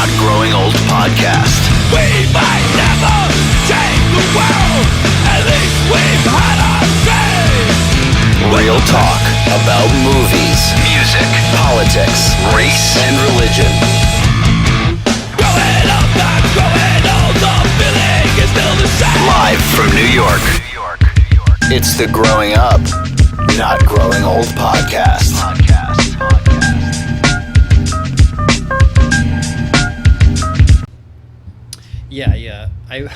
Not Growing Old podcast. We might never change the world. At least we've had our say. Real talk about movies, music, politics, race, and religion. Growing up, not growing old. The feeling is still the same. Live from New York. It's the Growing Up, Not Growing Old podcast. Yeah.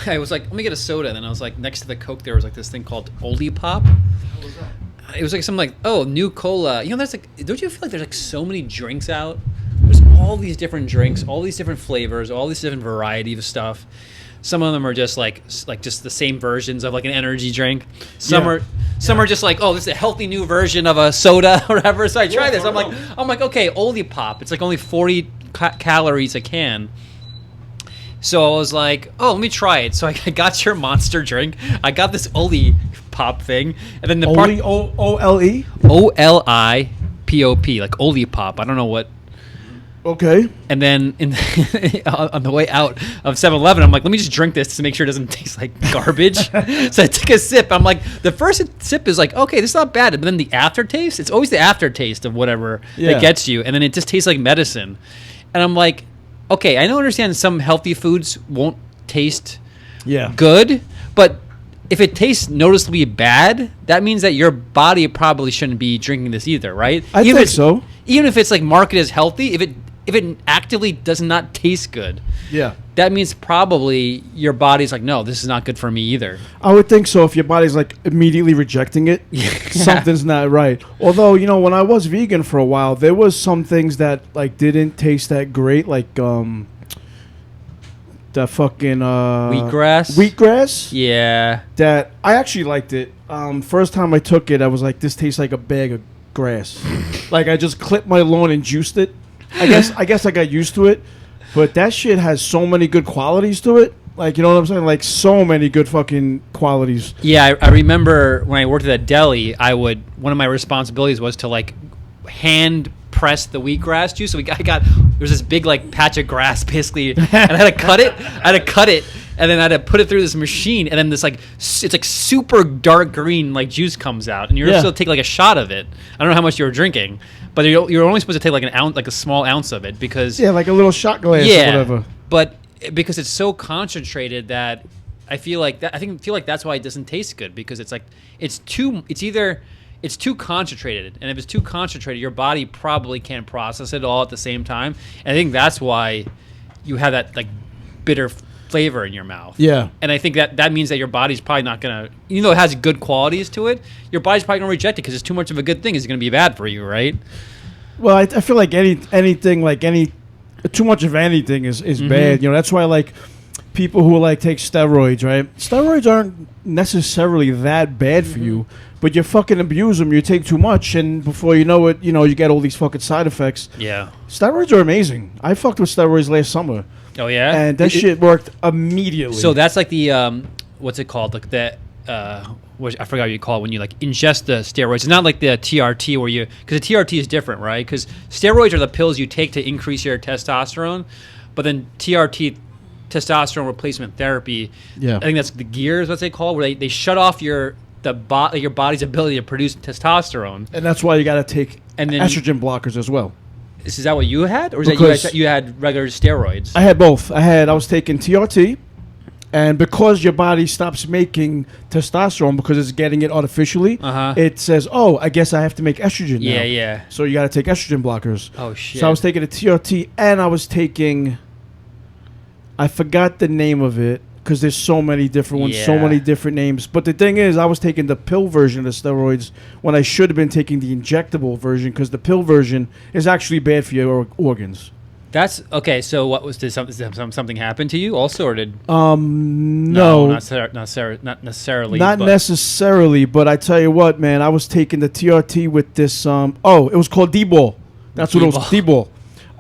I was like, let me get a soda, and then I was like, next to the Coke there was like this thing called Oldie Pop. What was that? It was like something like, oh, new cola. You know, there's like, don't you feel like there's like so many drinks out? There's all these different drinks, all these different flavors, all these different variety of stuff. Some of them are just like just the same versions of like an energy drink. Some are just like, oh, this is a healthy new version of a soda or whatever. So I tried this. I'm like, okay, Oldie Pop. It's like only 40 calories a can. So I was like, oh, let me try it. So I got your monster drink. I got this Oldie Pop thing, and then the Oldie, O-L-E? O-L-I-P-O-P, like Oldie Pop. I don't know what. Okay. And then on the way out of 7-Eleven, I'm like, let me just drink this to make sure it doesn't taste like garbage. So I took a sip. I'm like, the first sip is like, okay, this is not bad. But then the aftertaste, it's always the aftertaste of whatever that gets you. And then it just tastes like medicine. And I'm like, okay, I don't understand some healthy foods won't taste good, but if it tastes noticeably bad, that means that your body probably shouldn't be drinking this either, right? I think so. Even if it's like marketed as healthy, if it actively does not taste good, that means probably your body's like, no, this is not good for me either. I would think so. If your body's like immediately rejecting it, something's not right. Although, you know, when I was vegan for a while, there was some things that like didn't taste that great, like the fucking wheatgrass. Yeah, that I actually liked it. First time I took it, I was like, this tastes like a bag of grass. Like I just clipped my lawn and juiced it. I guess I got used to it, but that shit has so many good qualities to it. Like, you know what I'm saying? Like, so many good fucking qualities. Yeah, I remember when I worked at that deli, one of my responsibilities was to like hand press the wheatgrass juice. So there was this big like patch of grass basically, and I had to cut it. And then I had to put it through this machine, and then this like it's like super dark green like juice comes out, and you're supposed to take like a shot of it. I don't know how much you were drinking, but you're only supposed to take like an ounce, like a small ounce of it, because like a little shot glass or whatever. But because it's so concentrated that I feel like that's why it doesn't taste good, because it's like it's too concentrated, and if it's too concentrated, your body probably can't process it all at the same time. And I think that's why you have that like bitter flavor in your mouth. Yeah. And I think that means that your body's probably not going to, even though it has good qualities to it, your body's probably going to reject it because it's too much of a good thing. It's going to be bad for you, right? Well, I feel like anything, like too much of anything is bad. You know, that's why like people who like take steroids, right? Steroids aren't necessarily that bad for you, but you fucking abuse them. You take too much, and before you know it, you know, you get all these fucking side effects. Yeah. Steroids are amazing. I fucked with steroids last summer. Oh yeah, and that shit worked immediately. So that's like the what's it called? Like the I forgot what you call it when you like ingest the steroids. It's not like the TRT where because the TRT is different, right? Because steroids are the pills you take to increase your testosterone, but then TRT, testosterone replacement therapy. Yeah, I think that's the gears. What they call it, where they shut off your body's ability to produce testosterone, and that's why you got to take estrogen blockers as well. Is that what you had, or is that you had regular steroids? I had both. I was taking TRT, and because your body stops making testosterone because it's getting it artificially, it says, "Oh, I guess I have to make estrogen now." Yeah. So you got to take estrogen blockers. Oh shit! So I was taking a TRT, and I was taking. I forgot the name of it because there's so many different ones, so many different names. But the thing is, I was taking the pill version of steroids when I should have been taking the injectable version, because the pill version is actually bad for your organs. That's okay. So what was something happened to you also, or did no, not necessarily. Not necessarily, but I tell you what, man, I was taking the TRT with this. It was called D-ball. That's what it was. D-ball,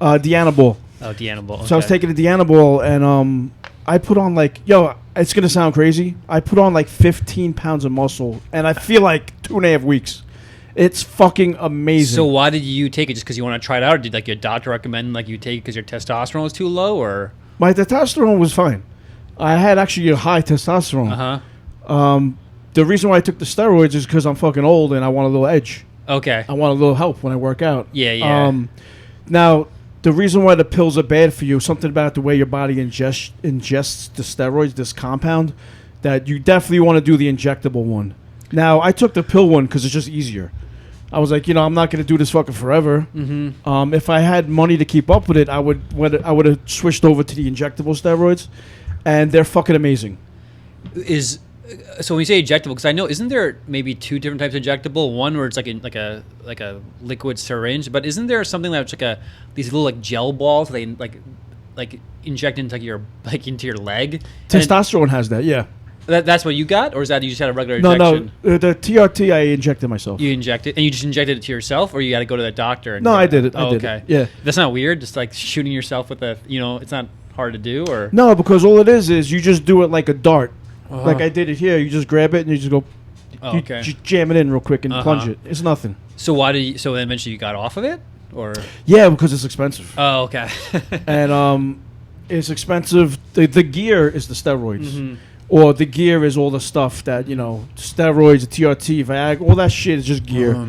Dianabol. Oh, Dianabol. Okay. So I was taking the Dianabol, and I put on like, it's going to sound crazy. I put on like 15 pounds of muscle, and I feel like 2.5 weeks. It's fucking amazing. So why did you take it? Just because you want to try it out, or did like your doctor recommend like you take it because your testosterone was too low, or? My testosterone was fine. I had actually a high testosterone. The reason why I took the steroids is because I'm fucking old and I want a little edge. Okay. I want a little help when I work out. Yeah. Now, the reason why the pills are bad for you, something about the way your body ingests the steroids, this compound, that you definitely want to do the injectable one. Now, I took the pill one because it's just easier. I was like, I'm not going to do this fucking forever. Mm-hmm. If I had money to keep up with it, I would have switched over to the injectable steroids, and they're fucking amazing. So when you say injectable, because I know, isn't there maybe two different types of injectable? One where it's like a liquid syringe, but isn't there something that's like these little like gel balls they like inject into your leg? Testosterone has that, yeah. That's what you got, or is that you just had a regular injection? No, the TRT I injected myself. You injected, and you just injected it to yourself, or you got to go to the doctor? No, I did it. Okay. Yeah. That's not weird, just like shooting yourself with it's not hard to do, or? No, because all it is you just do it like a dart. Like I did it here. You just grab it and you just go, just jam it in real quick and plunge it. It's nothing. So so then eventually you got off of it? Or? Yeah, because it's expensive. Oh, okay. And it's expensive. The gear is the steroids. Mm-hmm. Or the gear is all the stuff that, steroids, TRT, Viagra, all that shit is just gear.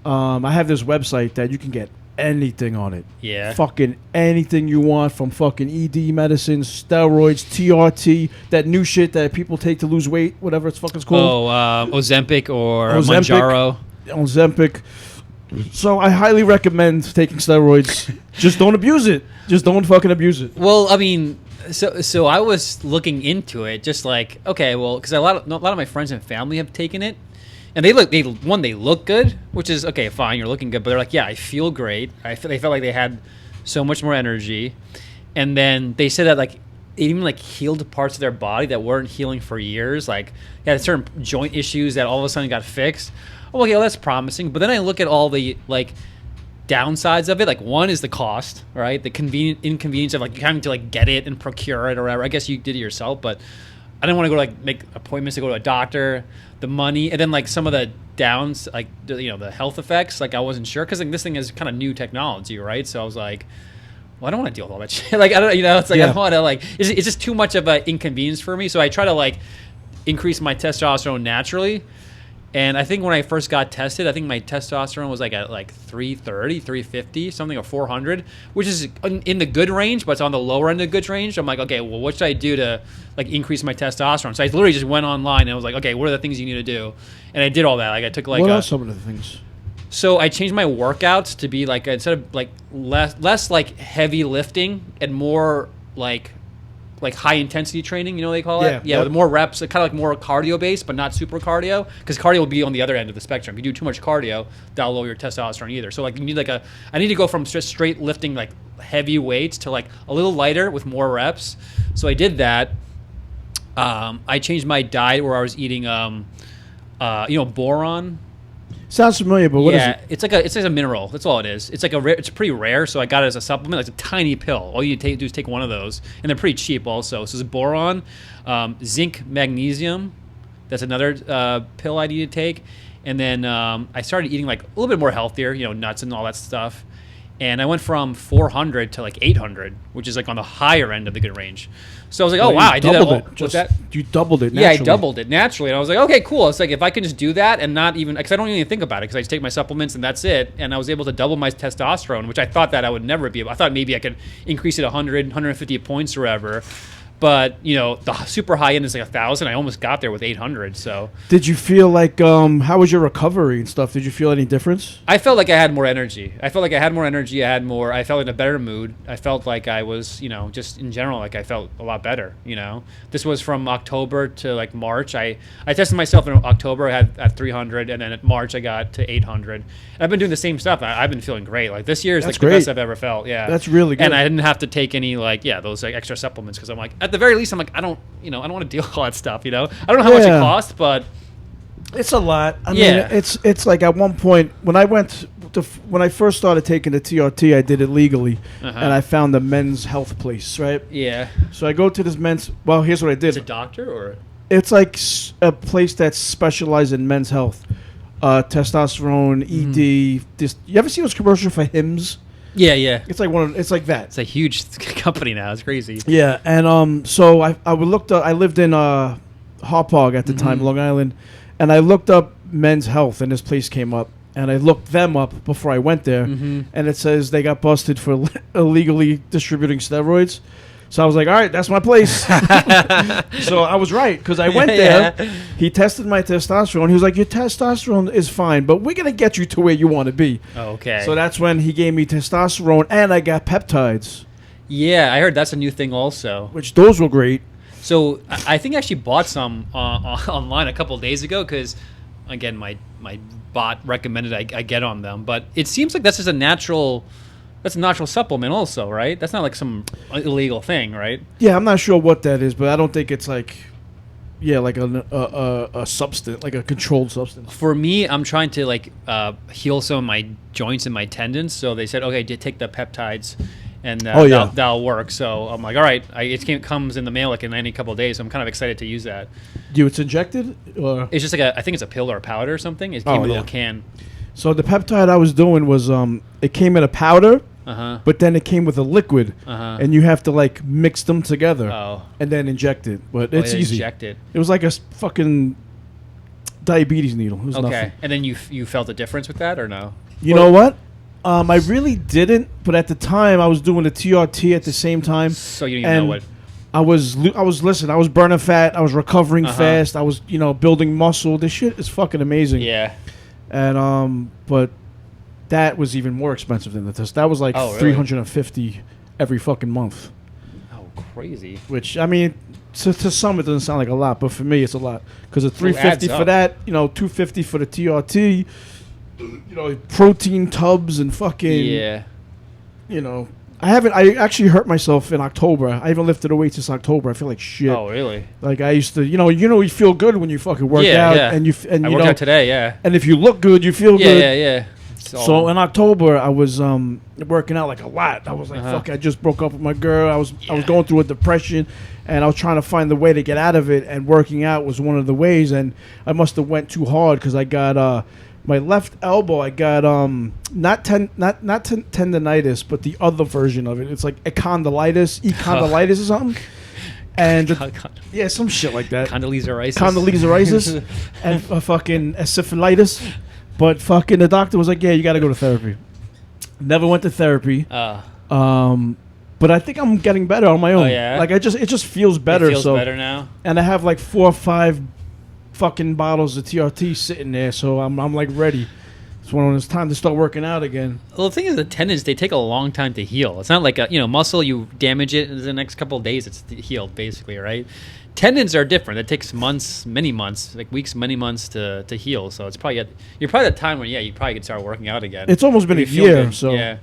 I have this website that you can get anything on it. Yeah. Fucking anything you want, from fucking ED medicines, steroids, TRT, that new shit that people take to lose weight, whatever it's fucking called. Ozempic or Mounjaro. Ozempic. So I highly recommend taking steroids. Just don't abuse it. Just don't fucking abuse it. Well, I mean, so I was looking into it, just like, okay, well, because a lot of my friends and family have taken it. And they look good, which is okay, fine. You're looking good, but they're like, yeah, I feel great. They felt like they had so much more energy, and then they said that like it even like healed parts of their body that weren't healing for years. Like they had certain joint issues that all of a sudden got fixed. Oh, okay, well, that's promising. But then I look at all the like downsides of it. Like one is the cost, right? The inconvenience of like having to like get it and procure it or whatever. I guess you did it yourself, but I didn't want to go like make appointments to go to a doctor. The money, and then like some of the downs, like the health effects, like I wasn't sure because like this thing is kind of new technology, right? So I was like, well, I don't want to deal with all that shit. Like I don't, it's like I don't want to like it's just too much of an inconvenience for me. So I try to like increase my testosterone naturally. And I think when I first got tested, I think my testosterone was like at like 330, 350, something, or 400, which is in the good range, but it's on the lower end of the good range. I'm like, okay, well, what should I do to like increase my testosterone? So I literally just went online and I was like, okay, what are the things you need to do? And I did all that. Like I took like what are some of the things? So I changed my workouts to be like, instead of like less like heavy lifting and more like high intensity training, they call it? Yeah, with more reps, kind of like more cardio based, but not super cardio, because cardio will be on the other end of the spectrum. If you do too much cardio, that'll lower your testosterone either. So like you need I need to go from just straight lifting like heavy weights to like a little lighter with more reps. So I did that. I changed my diet where I was eating, boron. Sounds familiar, but what is it? It's like a mineral. That's all it is. It's like it's pretty rare, so I got it as a supplement. Like a tiny pill. All you do is take one of those, and they're pretty cheap also. So it's boron, zinc, magnesium. That's another pill I need to take. And then I started eating like a little bit more healthier, nuts and all that stuff. And I went from 400 to like 800, which is like on the higher end of the good range. So I was like, oh, wow, I did that. You doubled it naturally. Yeah, I doubled it naturally. And I was like, okay, cool. It's like if I can just do that and not even, because I don't even think about it, because I just take my supplements and that's it. And I was able to double my testosterone, which I thought that I would never be able. I thought maybe I could increase it 100, 150 points or whatever. But, the super high end is like 1,000. I almost got there with 800. So did you feel like, how was your recovery and stuff? Did you feel any difference? I felt like I had more energy. I felt in a better mood. I felt like I was, just in general, like I felt a lot better, This was from October to like March. I tested myself in October. I had at 300. And then at March, I got to 800. And I've been doing the same stuff. I've been feeling great. Like this year is like the best I've ever felt. Yeah. That's really good. And I didn't have to take any those like extra supplements, because I'm like, at the very least, I'm like, I don't want to deal with all that stuff, I don't know how much it costs, but it's a lot. I mean, it's like at one point when I first started taking the TRT, I did it legally, and I found a men's health place, right? Yeah. So I go to this men's. Well, here's what I did. It's a doctor, or it's like a place that's specialized in men's health. testosterone, ED. You ever see those commercials for Hims? Yeah, yeah. It's like that. It's a huge company now. It's crazy. Yeah, and so I looked up. I lived in Hauppauge at the time, Long Island, and I looked up Men's Health, and this place came up, and I looked them up before I went there, and it says they got busted for illegally distributing steroids. So I was like, all right, that's my place. So I was right, because I went there. He tested my testosterone. He was like, your testosterone is fine, but we're going to get you to where you want to be. Oh, okay. So that's when he gave me testosterone, and I got peptides. Yeah, I heard that's a new thing also. Which those were great. So I think I actually bought some online a couple of days ago because, again, my bot recommended I get on them. But it seems like that's just a natural supplement also, right? That's not like some illegal thing, right? Yeah, I'm not sure what that is, but I don't think it's like, like a substance, like a controlled substance. For me, I'm trying to like heal some of my joints and my tendons. So they said, okay, take the peptides, and that'll work. So I'm like, all right, it comes in the mail like in any couple of days. So I'm kind of excited to use that. It's injected? Or? It's just like I think it's a pill or a powder or something. It came in a little can. So the peptide I was doing was it came in a powder. But then it came with a liquid, and you have to like mix them together and then inject it. But it's easy. Inject it. It was like a fucking diabetes needle. It was nothing. And then you felt a difference with that or no? You know what? I really didn't. But at the time, I was doing the TRT at the same time. So you didn't even know what? I was burning fat. I was recovering fast. I was building muscle. This shit is fucking amazing. Yeah. And but. That was even more expensive than the test. That was like $350 every fucking month. Oh, crazy! Which I mean, to some it doesn't sound like a lot, but for me it's a lot because it's $350 for that. $250 for the TRT. Protein tubs and fucking. I actually hurt myself in October. I haven't lifted a weight since October. I feel like shit. Oh, really? Like I used to, you feel good when you fucking work out, and I worked out today, yeah. And if you look good, you feel good. Yeah. So in October, I was working out like a lot. I was like, fuck, I just broke up with my girl. I was going through a depression, and I was trying to find the way to get out of it, and working out was one of the ways. And I must have went too hard because I got my left elbow. I got not tendonitis, but the other version of it. It's like econdylitis or something. And some shit like that. Condoleezza and fucking encephalitis. But fucking the doctor was like, yeah, you got to go to therapy. Never went to therapy. But I think I'm getting better on my own. Oh, yeah? Like it just feels better. It feels better now. And I have like 4 or 5 fucking bottles of TRT sitting there, so I'm like ready. It's time to start working out again. Well, the thing is, the tendons, they take a long time to heal. It's not like muscle, you damage it, and the next couple of days it's healed, basically, right? Tendons are different. It takes many months, like weeks, many months to heal. So it's probably you're probably at a time when you probably could start working out again. It's almost been a year, so yeah.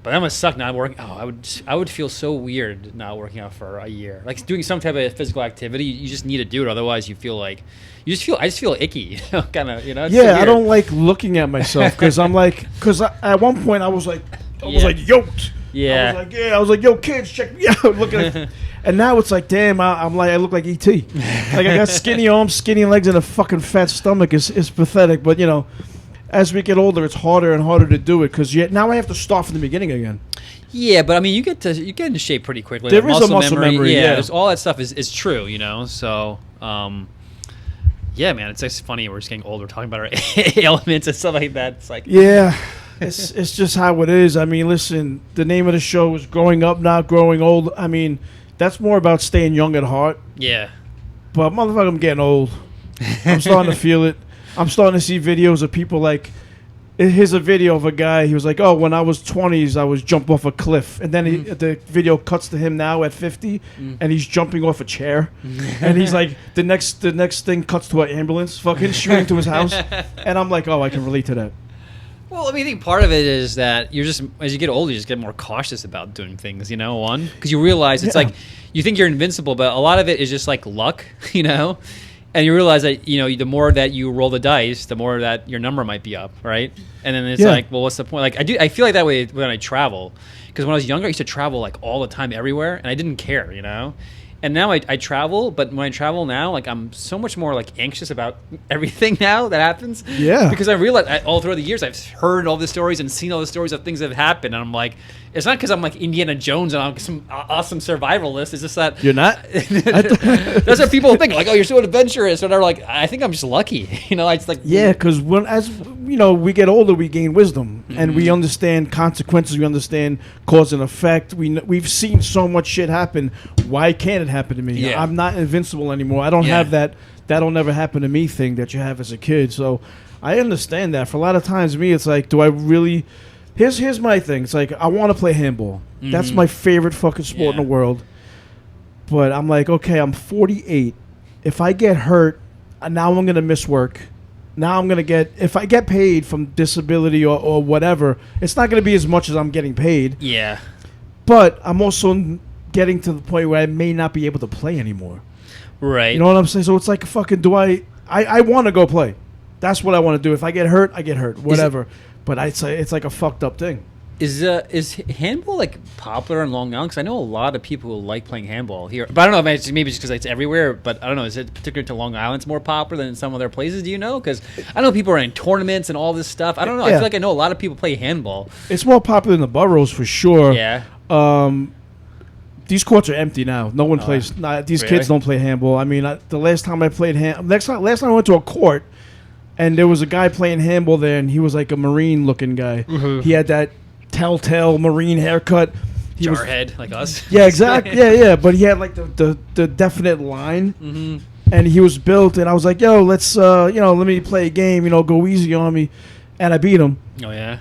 But that must suck not working. Oh, I would feel so weird not working out for a year. Like doing some type of physical activity, you just need to do it. Otherwise, I just feel icky, kind of. Yeah, so I don't like looking at myself because at one point I was like yoked. Yeah. I was like, yo, kids, check me out. Look at and now it's like, damn, I look like ET. Like I got skinny arms, skinny legs, and a fucking fat stomach. It's pathetic, but as we get older, it's harder and harder to do it because now I have to start from the beginning again. Yeah, but I mean, you get into shape pretty quickly. There is a muscle memory. Yeah, all that stuff is true. So. Yeah, man, it's just funny. We're just getting older, talking about our ailments and stuff like that. It's like, yeah, it's just how it is. I mean, listen, the name of the show is "Growing Up, Not Growing Old." I mean, that's more about staying young at heart. Yeah, but motherfucker, I'm getting old. I'm starting to feel it. I'm starting to see videos of people like. Here's a video of a guy. He was like, "Oh, when I was 20s, I was jump off a cliff," and then the video cuts to him now at 50, and he's jumping off a chair, and he's like, the next thing cuts to an ambulance, fucking shooting to his house, and I'm like, "Oh, I can relate to that." Well, I mean, I think part of it is that you're just as you get older, you just get more cautious about doing things. Because you realize it's like you think you're invincible, but a lot of it is just like luck, And you realize that, the more that you roll the dice, the more that your number might be up, right? And then it's like, well, what's the point? Like, I feel like that way when I travel. Because when I was younger, I used to travel, like, all the time everywhere, and I didn't care, And And now I travel, but when I travel now, like I'm so much more like anxious about everything now that happens. Yeah. Because I realize all throughout the years I've heard all the stories and seen all the stories of things that have happened, and I'm like, it's not because I'm like Indiana Jones and I'm some awesome survivalist. It's just that you're not. That's what people think. Like, oh, you're so adventurous, or they're like, I think I'm just lucky. It's like because as we get older, we gain wisdom and we understand consequences. We understand cause and effect. We've seen so much shit happen. Why can't it happen to me? Yeah. I'm not invincible anymore. I don't have that'll never happen to me thing that you have as a kid. So I understand that. For a lot of times, me, it's like, do I really? Here's my thing. It's like, I want to play handball. That's my favorite fucking sport in the world. But I'm like, okay, I'm 48. If I get hurt, now I'm going to miss work. Now I'm going to if I get paid from disability or whatever, it's not going to be as much as I'm getting paid. Yeah. But I'm also getting to the point where I may not be able to play anymore. Right. You know what I'm saying? So it's like, fucking, I want to go play. That's what I want to do. If I get hurt, I get hurt. Whatever. But it's like a fucked up thing. Is handball like popular in Long Island? Because I know a lot of people who like playing handball here. But I don't know if maybe it's because it's everywhere. But I don't know. Is it particular to Long Island? It's more popular than in some other places. Do you know? Because I know people are in tournaments and all this stuff. I don't know. I feel like I know a lot of people play handball. It's more popular in the boroughs for sure. Yeah. These courts are empty now. No one plays. These kids don't play handball. I mean, the last time I played last time I went to a court. And there was a guy playing handball there, and he was like a Marine-looking guy. Mm-hmm. He had that telltale Marine haircut. Jarhead, like us. Yeah, exactly. Yeah. But he had like the definite line, and he was built. And I was like, "Yo, let's let me play a game. Go easy on me," and I beat him. Oh yeah.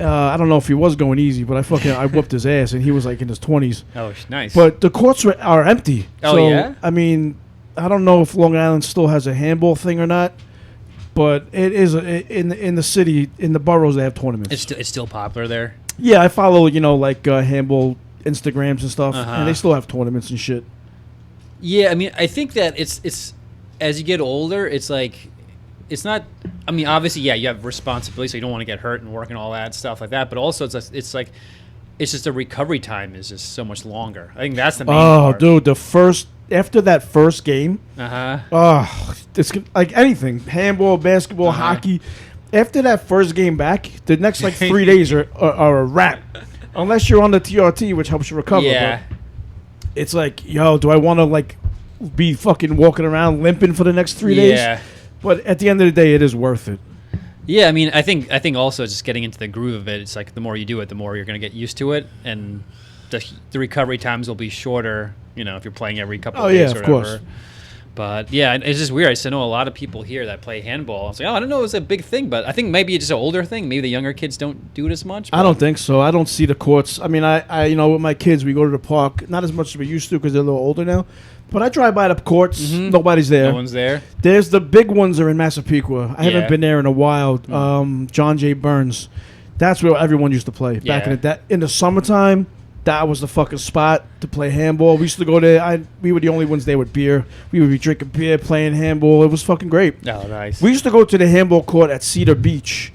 I don't know if he was going easy, but I whooped his ass, and he was like in his 20s. Oh, nice. But the courts are empty. Oh so, yeah. I mean, I don't know if Long Island still has a handball thing or not. But it is in the city, in the boroughs, they have tournaments. It's still popular there. Yeah, I follow like handball Instagrams and stuff, and they still have tournaments and shit. Yeah, I mean, I think that it's as you get older, it's like it's not. I mean, obviously, yeah, you have responsibility, so you don't want to get hurt and work and all that stuff like that. But also, it's just the recovery time is just so much longer. I think that's the main part. Dude, after that first game, it's like anything, handball, basketball, hockey. After that first game back, the next like 3 days are a wrap, unless you're on the TRT, which helps you recover. Yeah, but it's like, yo, do I want to like be fucking walking around limping for the next 3 days? Yeah, but at the end of the day, it is worth it. Yeah, I mean, I think also just getting into the groove of it. It's like the more you do it, the more you're going to get used to it, and the recovery times will be shorter. If you're playing every couple of days or whatever. Course. But yeah, it's just weird. I still know a lot of people here that play handball. I was like, I didn't know it was a big thing, but I think maybe it's just an older thing. Maybe the younger kids don't do it as much. I don't think so. I don't see the courts. I mean, I with my kids, we go to the park, not as much as we used to because they're a little older now. But I drive by the courts. Mm-hmm. Nobody's there. No one's there. There's the big ones are in Massapequa. I haven't been there in a while. John J. Burns. That's where everyone used to play back in the summertime. That was the fucking spot to play handball. We used to go there. We were the only ones there with beer. We would be drinking beer, playing handball. It was fucking great. Oh, nice. We used to go to the handball court at Cedar Beach.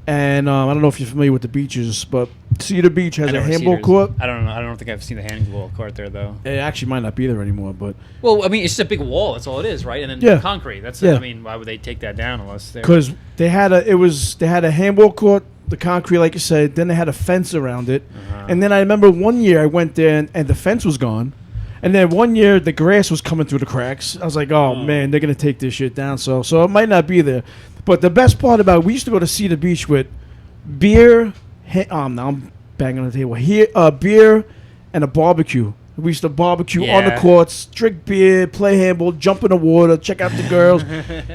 And I don't know if you're familiar with the beaches, but Cedar Beach has a handball court. I don't know. I don't think I've seen the handball court there, though. It actually might not be there anymore, but... Well, I mean, it's just a big wall. That's all it is, right? And then concrete. That's I mean, why would they take that down unless they're... Because they had a handball court, the concrete, like you said. Then they had a fence around it. And then I remember one year I went there and the fence was gone. And then one year the grass was coming through the cracks. I was like, oh man, they're going to take this shit down. So it might not be there. But the best part about it, we used to go to Cedar Beach with beer. Now I'm banging on the table. Here, beer and a barbecue. We used to barbecue on the courts, drink beer, play handball, jump in the water, check out the girls.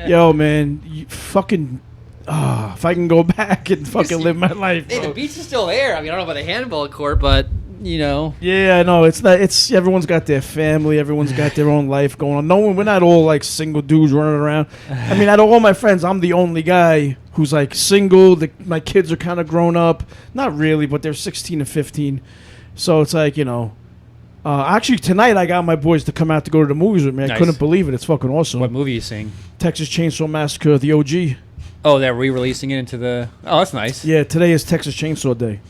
Yo, man, fucking... if I can go back and fucking live my life. Hey, the beach is still there. I mean, I don't know about the handball court, but Yeah, I know. It's not. It's everyone's got their family. Everyone's got their own life going on. We're not all like single dudes running around. I mean, out of all my friends, I'm the only guy who's like single. My kids are kind of grown up. Not really, but they're 16 and 15. So it's like actually, tonight I got my boys to come out to go to the movies with me. I couldn't believe it. It's fucking awesome. What movie are you seeing? Texas Chainsaw Massacre, the OG. Oh, they're re-releasing it into the... Oh, that's nice. Yeah, today is Texas Chainsaw Day.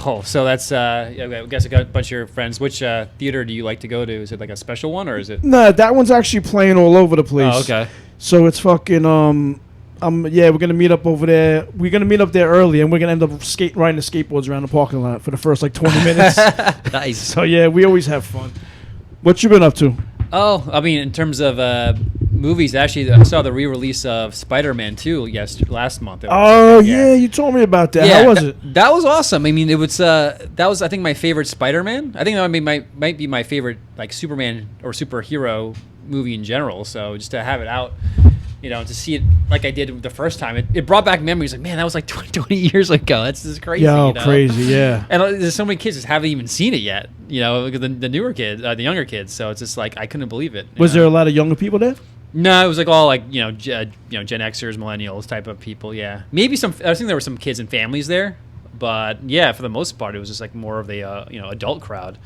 Oh, so that's I guess I got a bunch of your friends. Which theater do you like to go to? Is it like a special one or is it? No, that one's actually playing all over the place. Oh, okay. So it's fucking we're gonna meet up over there. We're gonna meet up there early, and we're gonna end up riding the skateboards around the parking lot for the first like 20 minutes. Nice. So yeah, we always have fun. What you been up to? Oh, I mean, in terms of movies, actually, I saw the re-release of Spider-Man 2 last month. Oh yeah, you told me about that. Yeah, how was it? That was awesome. I mean, it was that was I think my favorite Spider-Man. I think that might be my favorite like Superman or superhero movie in general. So just to have it out, to see it like I did the first time, it brought back memories. Like, man, that was like 20 years ago. That's just crazy. Crazy, yeah. And there's so many kids that haven't even seen it yet. The newer kids, the younger kids. So it's just like I couldn't believe it. Was there a lot of younger people there? No, it was like all like Gen Xers, millennials type of people. Yeah, maybe some. I think there were some kids and families there, but yeah, for the most part, it was just like more of the adult crowd.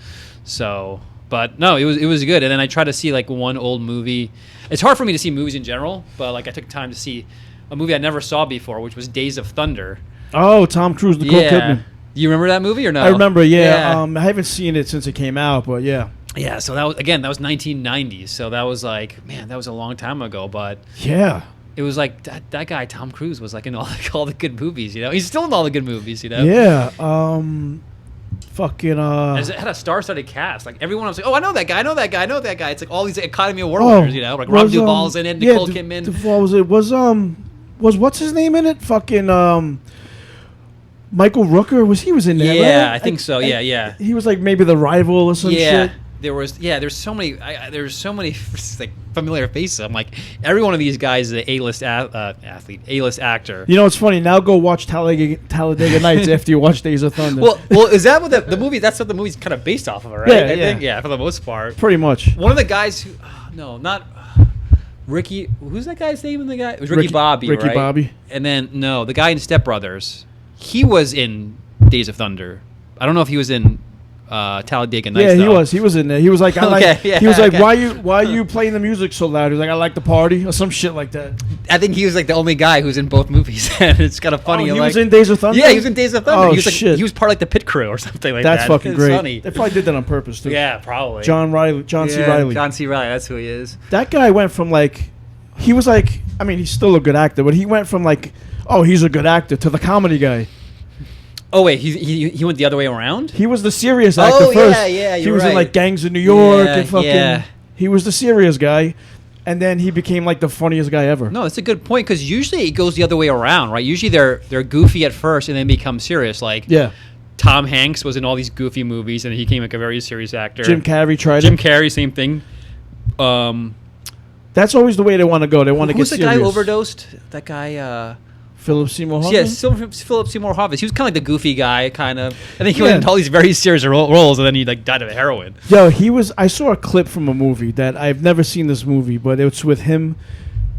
So. But no, it was good. And then I tried to see like one old movie. It's hard for me to see movies in general, but like I took time to see a movie I never saw before, which was Days of Thunder. Oh, Tom Cruise, Nicole Kidman. Do you remember that movie or no? I remember, yeah. I haven't seen it since it came out, but yeah. Yeah, so that was 1990s. So that was like, man, that was a long time ago. But yeah, it was like that guy Tom Cruise was like in all the good movies. He's still in all the good movies. Yeah. Fucking it had a star-studded cast. Like everyone was like, "Oh, I know that guy. I know that guy. I know that guy." It's like all these Academy Award winners, like Rob Duvall's in it, Nicole Kidman. Was what's his name in it? Fucking Michael Rooker was in there? Yeah, right? I think so. Yeah. He was like maybe the rival or some shit. There's so many like familiar faces. I'm like, every one of these guys is an A-list athlete, A-list actor. You know, it's funny. Now go watch Talladega Nights after you watch Days of Thunder. Well, is that what the movie? That's what the movie's kind of based off of, right? I think, for the most part. Pretty much. One of the guys who, not Ricky. Who's that guy's name? It was Ricky Bobby, right? Ricky Bobby. And then the guy in Step Brothers. He was in Days of Thunder. I don't know if he was in Talladega Nights. Yeah, he was in there. He was like, why are you playing the music so loud? He was like, I like the party or some shit like that. I think he was like the only guy who's in both movies, and it's kind of funny. He was in Days of Thunder. Yeah, he was in Days of Thunder. Oh, he was shit. He was part of like the pit crew or something like that. That's fucking great. Funny. They probably did that on purpose too. Yeah, probably. John C. Reilly. John C. Reilly. That's who he is. That guy went from like, he was like, I mean, he's still a good actor, but he went from like, oh, he's a good actor to the comedy guy. Oh wait, he went the other way around? He was the serious actor first. Yeah, he was in like Gangs of New York and fucking. Yeah. He was the serious guy, and then he became like the funniest guy ever. No, that's a good point because usually it goes the other way around, right? Usually they're goofy at first and then become serious. Like Tom Hanks was in all these goofy movies and he became like a very serious actor. Jim Carrey tried Jim Carrey, same thing. That's always the way they want to go. They want to get serious. Who's the guy overdosed? That guy. Philip Seymour Hoffman? Yes, Philip Seymour Hoffman. He was kind of like the goofy guy, kind of. I think he went into all these very serious roles, and then he like died of heroin. Yo, I saw a clip from a movie that I've never seen this movie, but it's with him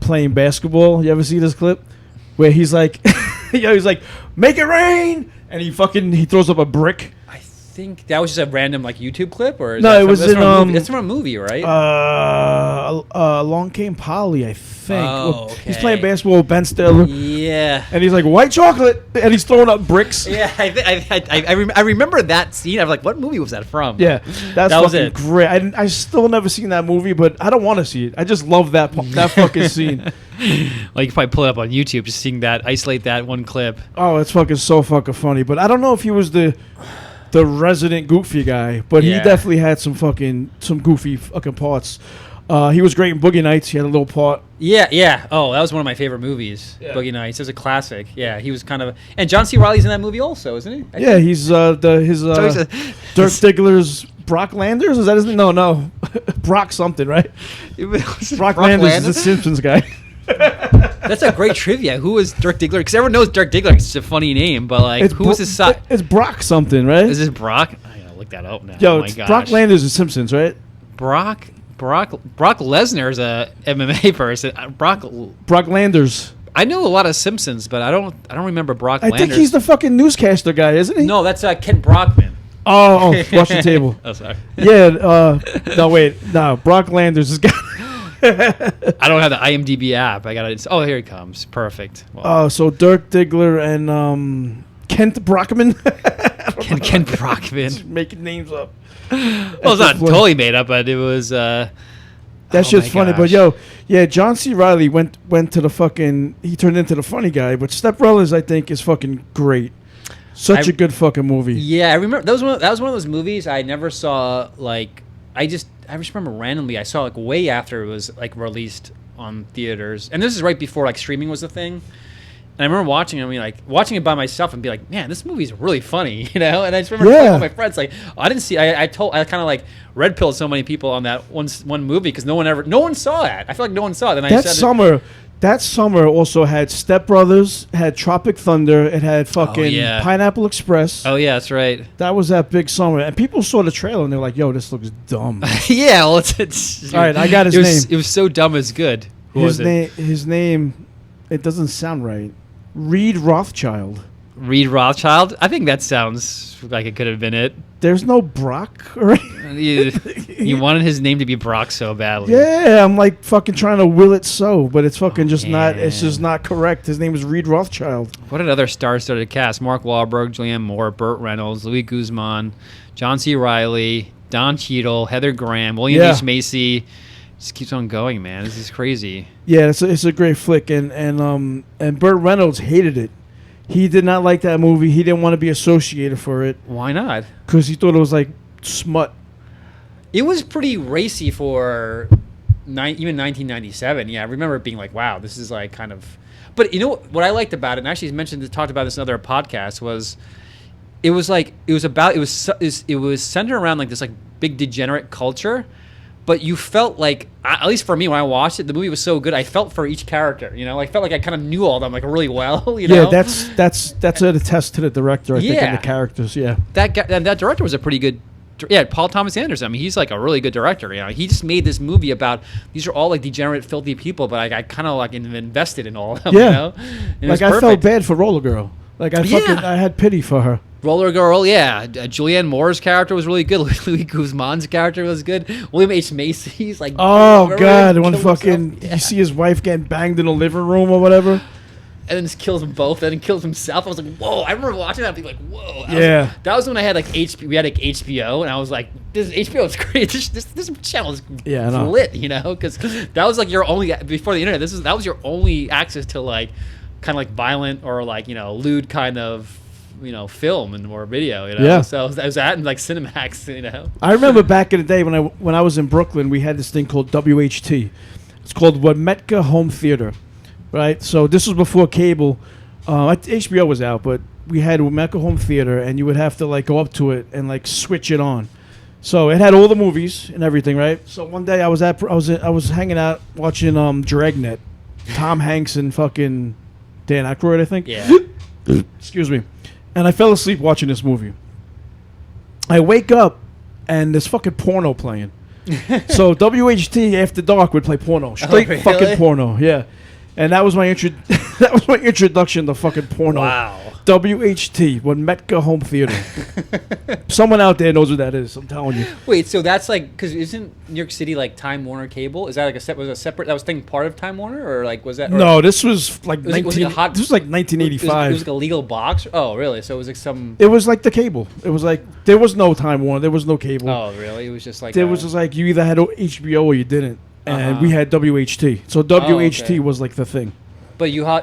playing basketball. You ever see this clip? Where he's like, he's like, make it rain! And he throws up a brick. I think that was just a random like YouTube clip, or that's from a movie, right? Along Came Polly, I think. Oh, okay. He's playing basketball with Ben Stiller. Yeah, and he's like white chocolate, and he's throwing up bricks. Yeah, I remember that scene. I was like, what movie was that from? Yeah, that was it. Great. I still never seen that movie, but I don't want to see it. I just love that fucking scene. Like you probably pull it up on YouTube, just seeing that, isolate that one clip. Oh, it's fucking so fucking funny. But I don't know if he was the resident goofy guy, but he definitely had some goofy fucking parts. He was great in Boogie Nights. He had a little part. Yeah. Oh, that was one of my favorite movies. Yeah. Boogie Nights. It was a classic. Yeah, he was kind of, and John C. Reilly's in that movie also, isn't he? Yeah, he's Dirk Diggler's Brock Landers. Is that his name? No, Brock something, right? Brock Landers is the Simpsons guy. That's a great trivia. Who was Dirk Diggler? Because everyone knows Dirk Diggler. It's a funny name, but like, who was his son? It's Brock something, right? Is this Brock? I gotta look that up now. Yo, oh my gosh. Brock Landers is Simpsons, right? Brock Lesnar is a MMA person. Brock Landers. I know a lot of Simpsons, but I don't remember Brock Landers. I think he's the fucking newscaster guy, isn't he? No, that's Kent Brockman. Oh, watch the table. Oh, sorry. Yeah. No, Brock Landers is guy. I don't have the IMDb app. I got it. Oh, here he comes. Perfect. Well, so Dirk Diggler and Kent Brockman. Ken Brockman. Just making names up. Well, it's not totally made up, but it was. That shit's funny, but John C. Reilly went to the fucking. He turned into the funny guy, but Step Brothers, I think, is fucking great. Such a good fucking movie. Yeah, I remember that was one of those movies I never saw. Like, I just remember randomly I saw like way after it was like released on theaters, and this is right before like streaming was a thing. And I remember watching it, watching it by myself and be like, man, this movie's really funny, you know? And I just remember telling all my friends, like, I didn't see, I kind of like red pilled so many people on that one movie because no one saw it. I feel like no one saw it. And that summer also had Step Brothers, had Tropic Thunder, it had fucking Pineapple Express. Oh, yeah, that's right. That was that big summer. And people saw the trailer and they're like, yo, this looks dumb. Yeah, well, it's... All right, I got his name. It was so dumb it's good. His name, it doesn't sound right. Reed Rothschild. Reed Rothschild? I think that sounds like it could have been it. There's no Brock, right? You wanted his name to be Brock so badly. Yeah, I'm like fucking trying to will it so, but it's fucking not. It's just not correct. His name is Reed Rothschild. What another star-studded cast? Mark Wahlberg, Julianne Moore, Burt Reynolds, Louis Guzman, John C. Reilly, Don Cheadle, Heather Graham, William H. Macy. Just keeps on going, man. This is crazy. Yeah, it's a great flick, and Burt Reynolds hated it. He did not like that movie. He didn't want to be associated for it. Why not? Because he thought it was like smut. It was pretty racy for even 1997. Yeah, I remember it being like, wow, this is like kind of. But you know what I liked about it, and actually talked about this in other podcasts, was it was centered around like this like big degenerate culture. But you felt like, at least for me, when I watched it, the movie was so good. I felt for each character, you know. I felt like I kind of knew all of them like really well, you know. Yeah, that's a test to the director, I think, and the characters. Yeah, that director was a pretty good. Yeah, Paul Thomas Anderson. I mean, he's like a really good director. You know, he just made this movie about these are all like degenerate, filthy people, but I kind of like invested in all of them. Yeah, you know? And like I felt bad for Roller Girl. Like I had pity for her. Roller Girl, yeah. Julianne Moore's character was really good. Louis Guzman's character was good. William H. Macy's like. Oh God! When fucking you see his wife getting banged in the living room or whatever, and then just kills them both, and then kills himself. I was like, whoa! I remember watching that and being like, whoa. That was when I had like HBO. We had like HBO, and I was like, this HBO is great. This channel is lit, you know, because that was like your only before the internet. That was your only access to like kind of like violent or like lewd kind of. Film and more video, So I was at like Cinemax, I remember back in the day when I was in Brooklyn, we had this thing called WHT. It's called Wometka Home Theater, right? So this was before cable. HBO was out, but we had Wometka Home Theater, and you would have to like go up to it and like switch it on. So it had all the movies and everything, right? So one day I was hanging out watching Dragnet, Tom Hanks and fucking Dan Aykroyd, I think. Yeah. Excuse me. And I fell asleep watching this movie. I wake up, and there's fucking porno playing. So WHT After Dark would play porno, straight fucking porno, yeah. And that was my introduction to fucking porno. Wow. WHT, Wometka Home Theater. Someone out there knows what that is. I'm telling you. Wait, so that's like because isn't New York City like Time Warner Cable? Is that like separate? That was thing part of Time Warner, or like was that? No, this was like this was like 1985. It was like a legal box. Oh, really? So it was like some. It was like the cable. It was like there was no Time Warner. There was no cable. Oh, really? It was just like there was just like you either had HBO or you didn't, and we had WHT. So WHT was like the thing. But you had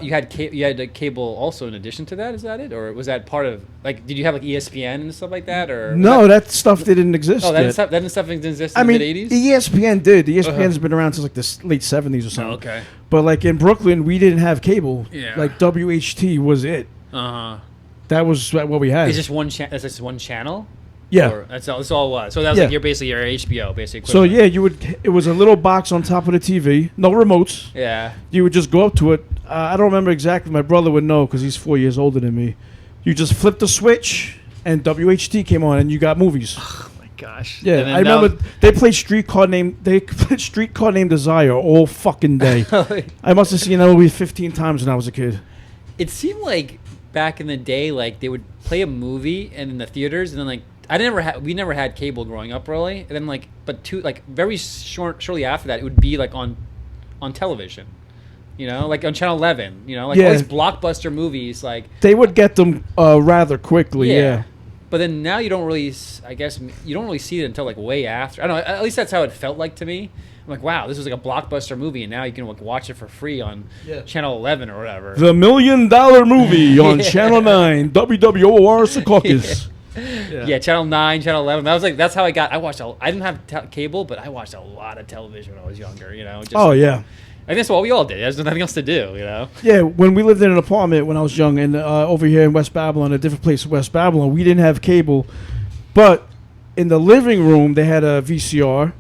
cable also in addition to that. Is that it, or was that part of like? Did you have like ESPN and stuff like that, or no? That stuff didn't exist. Oh, that stuff didn't exist in the mid '80s. ESPN did. ESPN's been around since like the late '70s or something. Oh, okay. But like in Brooklyn, we didn't have cable. Yeah. Like WHT was it. That was what we had. It's just one channel. That's just one channel. Yeah, that's all it was. So that was like your HBO, basically. So yeah, it was a little box on top of the TV, no remotes. Yeah. You would just go up to it. I don't remember exactly. My brother would know because he's 4 years older than me. You just flipped the switch, and WHT came on, and you got movies. Oh my gosh. Yeah, I remember they played Streetcar Named Desire all fucking day. I must have seen that movie 15 times when I was a kid. It seemed like back in the day, like they would play a movie and in the theaters, and then like. We never had cable growing up really, and then very shortly after that it would be like on television, like on Channel 11, all these blockbuster movies like they would get them rather quickly. Yeah. But then now you don't really, I guess, you don't really see it until like way after. I don't know. At least that's how it felt like to me. I'm like, wow, this was like a blockbuster movie, and now you can like watch it for free on Channel 11 or whatever. The $1 million movie on Channel 9, WWOR Secaucus. Yeah, Channel 9, Channel 11. That was like, that's how I got. I didn't have cable, but I watched a lot of television when I was younger. You know. Yeah. I guess what we all did. There's nothing else to do, you know. Yeah, when we lived in an apartment when I was young, and over here in West Babylon, a different place in West Babylon, we didn't have cable, but in the living room they had a VCR.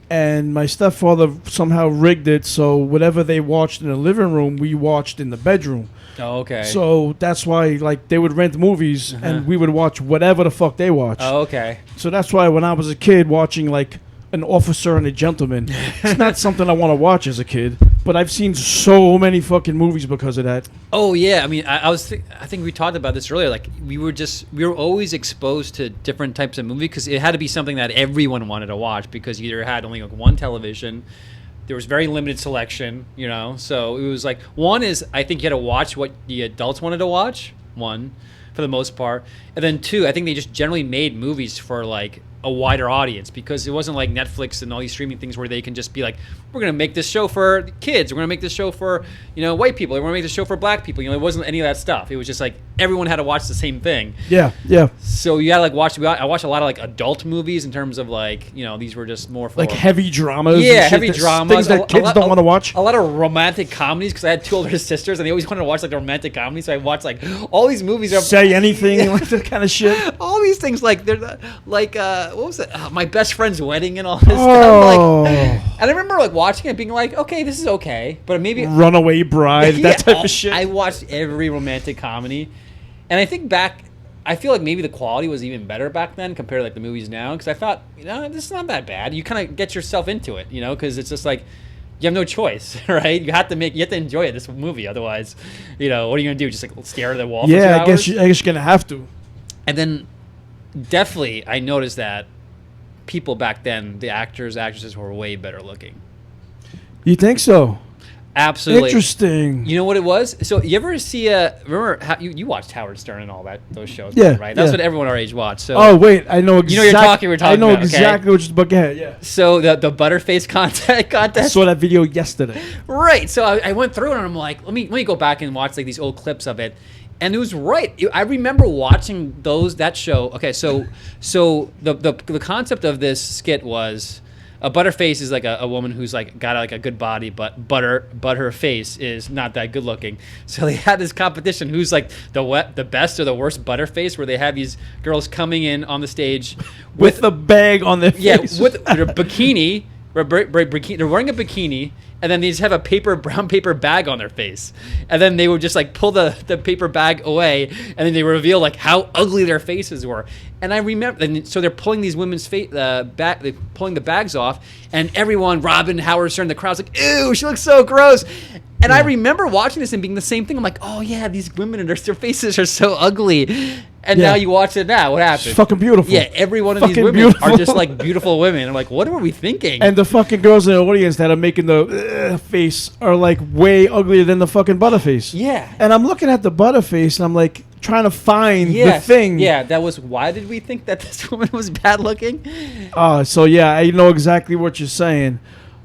And my stepfather somehow rigged it so whatever they watched in the living room, we watched in the bedroom. Oh, okay. So that's why, like, they would rent movies and we would watch whatever the fuck they watched. Oh, okay. So that's why when I was a kid watching, like, An Officer and a Gentleman, it's not something I want to watch as a kid. But I've seen so many fucking movies because of that. Oh yeah, I mean, I think we talked about this earlier. Like we were always exposed to different types of movies because it had to be something that everyone wanted to watch because you either had only like one television, there was very limited selection, you know. So it was like one is I think you had to watch what the adults wanted to watch. One, for the most part, and then two, I think they just generally made movies for like a wider audience because it wasn't like Netflix and all these streaming things where they can just be like, we're going to make this show for kids, we're going to make this show for, you know, white people, we're going to make this show for black people. You know, it wasn't any of that stuff. It was just like everyone had to watch the same thing. Yeah. So you got to like watch. I watched a lot of like adult movies in terms of like, you know, these were just more for like heavy dramas. Yeah, and heavy shit, dramas. Things that kids don't want to watch. A lot of romantic comedies because I had two older sisters and they always wanted to watch like the romantic comedies. So I watched like all these movies. Say Anything, like that kind of shit. All these things like they're like what was it? My Best Friend's Wedding and all this stuff. Like, and I remember like watching it being like, okay, this is okay, but maybe Runaway Bride, that type of shit. I watched every romantic comedy, and I think I feel like maybe the quality was even better back then compared to like the movies now because I thought, you know, this is not that bad. You kind of get yourself into it, you know, because it's just like you have no choice, right? You have to enjoy it, this movie, otherwise, you know, what are you gonna do? Just like stare at the wall? For 2 hours? I guess you're gonna have to. And then definitely, I noticed that people back then, the actors, actresses were way better looking. You think so? Absolutely. Interesting. You know what it was? So you ever see remember how you watched Howard Stern and all those shows? Yeah, right. That's what everyone our age watched. So oh wait, I know exactly. You know we're talking. I know about, exactly what you're talking about. Yeah. So the Butterface contest. I saw that video yesterday. Right. So I went through it and I'm like, let me go back and watch like these old clips of it. And it was right. I remember watching that show. Okay, so the concept of this skit was a Butterface is like a woman who's like got like a good body, but her face is not that good looking. So they had this competition who's like the best or the worst Butterface, where they have these girls coming in on the stage with the bag on their face. Yeah, with their bikini. They're wearing a bikini, and then they just have a brown paper bag on their face, and then they would just like pull the paper bag away, and then they reveal like how ugly their faces were. And I remember, and so they're pulling these women's they're pulling the bags off, and everyone, Robin, Howard Stern, the crowd's like, ew, she looks so gross. And I remember watching this and being the same thing. I'm like, oh yeah, these women and their faces are so ugly. And now you watch it now. What happens? It's fucking beautiful. Yeah, every one of these women are just like beautiful women. I'm like, what were we thinking? And the fucking girls in the audience that are making the face are like way uglier than the fucking Butterface. Yeah. And I'm looking at the Butterface and I'm like trying to find the thing. Yeah, that was, why did we think that this woman was bad looking? So yeah, I know exactly what you're saying.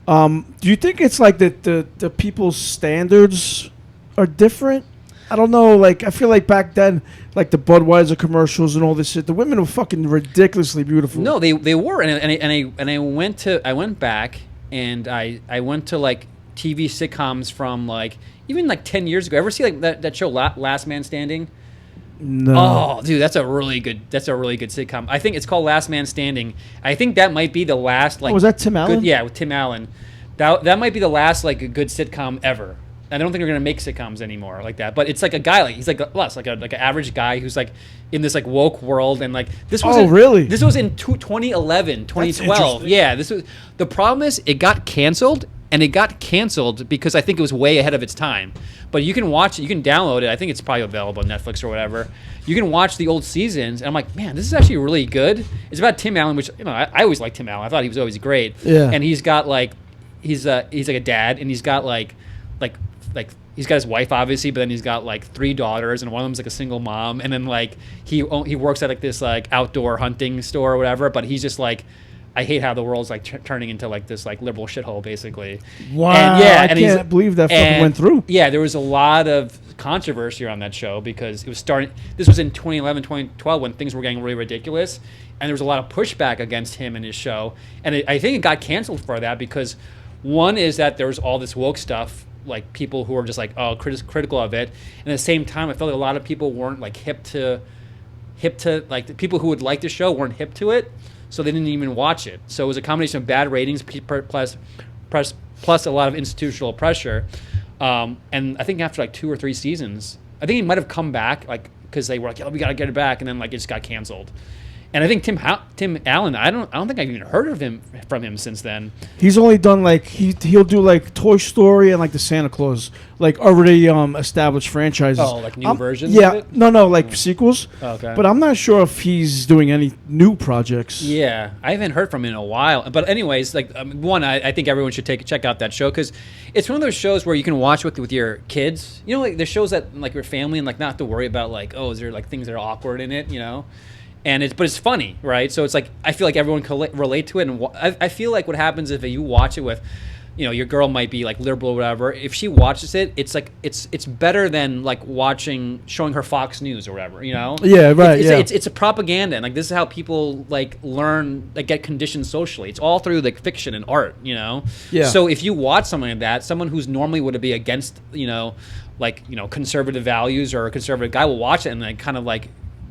Do you think it's like the people's standards are different? I don't know. Like, I feel like back then, like the Budweiser commercials and all this shit, the women were fucking ridiculously beautiful. No, they were, and I went back and I went to like TV sitcoms from like even like 10 years ago. Ever see like that show Last Man Standing? No. Oh, dude, that's a really good sitcom. I think it's called Last Man Standing. I think that might be the last like. Was that Tim Allen? Yeah, with Tim Allen. That might be the last like a good sitcom ever. I don't think they're gonna make sitcoms anymore like that. But it's like a guy like he's like us, like an average guy who's like in this like woke world, and like this was really? This was in 2011, 2012. Yeah, this was the problem is it got canceled. And it got canceled because I think it was way ahead of its time. But you can watch it, you can download it. I think it's probably available on Netflix or whatever. You can watch the old seasons, and I'm like, man, this is actually really good. It's about Tim Allen, which I always liked Tim Allen. I thought he was always great. Yeah. And he's got like he's like a dad, and he's got like he's got his wife obviously, but then he's got like 3 daughters, and one of them's like a single mom, and then like he works at like this like outdoor hunting store or whatever, but he's just like, I hate how the world's like turning into like this like liberal shithole basically. Wow. And I can't believe that fucking went through. Yeah, there was a lot of controversy around that show because it was starting. This was in 2011, 2012 when things were getting really ridiculous, and there was a lot of pushback against him and his show. And I think it got canceled for that because one is that there was all this woke stuff, like people who were just like critical of it, and at the same time, I felt like a lot of people weren't like hip to like the people who would like the show weren't hip to it. So they didn't even watch it. So it was a combination of bad ratings plus a lot of institutional pressure. And I think after like 2 or 3 seasons, I think he might have come back like because they were like, "Oh, we gotta get it back," and then like it just got canceled. And I think Tim Allen, I don't think I've even heard of him from him since then. He's only done like he'll do like Toy Story and like the Santa Claus, like already established franchises. Oh, like new versions? Yeah, of it? no, like sequels. Oh, okay. But I'm not sure if he's doing any new projects. Yeah, I haven't heard from him in a while. But anyways, like one, I think everyone should check out that show because it's one of those shows where you can watch with your kids. You know, like the shows that like your family and like not have to worry about like, oh, is there like things that are awkward in it? You know. But it's funny, right? So it's like I feel like everyone can relate to it, and I feel like what happens if you watch it with, you know, your girl might be like liberal or whatever. If she watches it, it's like it's better than like showing her Fox News or whatever, you know? Yeah, right. It's a propaganda, and like this is how people like learn, like get conditioned socially. It's all through like fiction and art, you know? Yeah. So if you watch something like that, someone who's normally would be against, you know, like conservative values or a conservative guy will watch it and like kind of like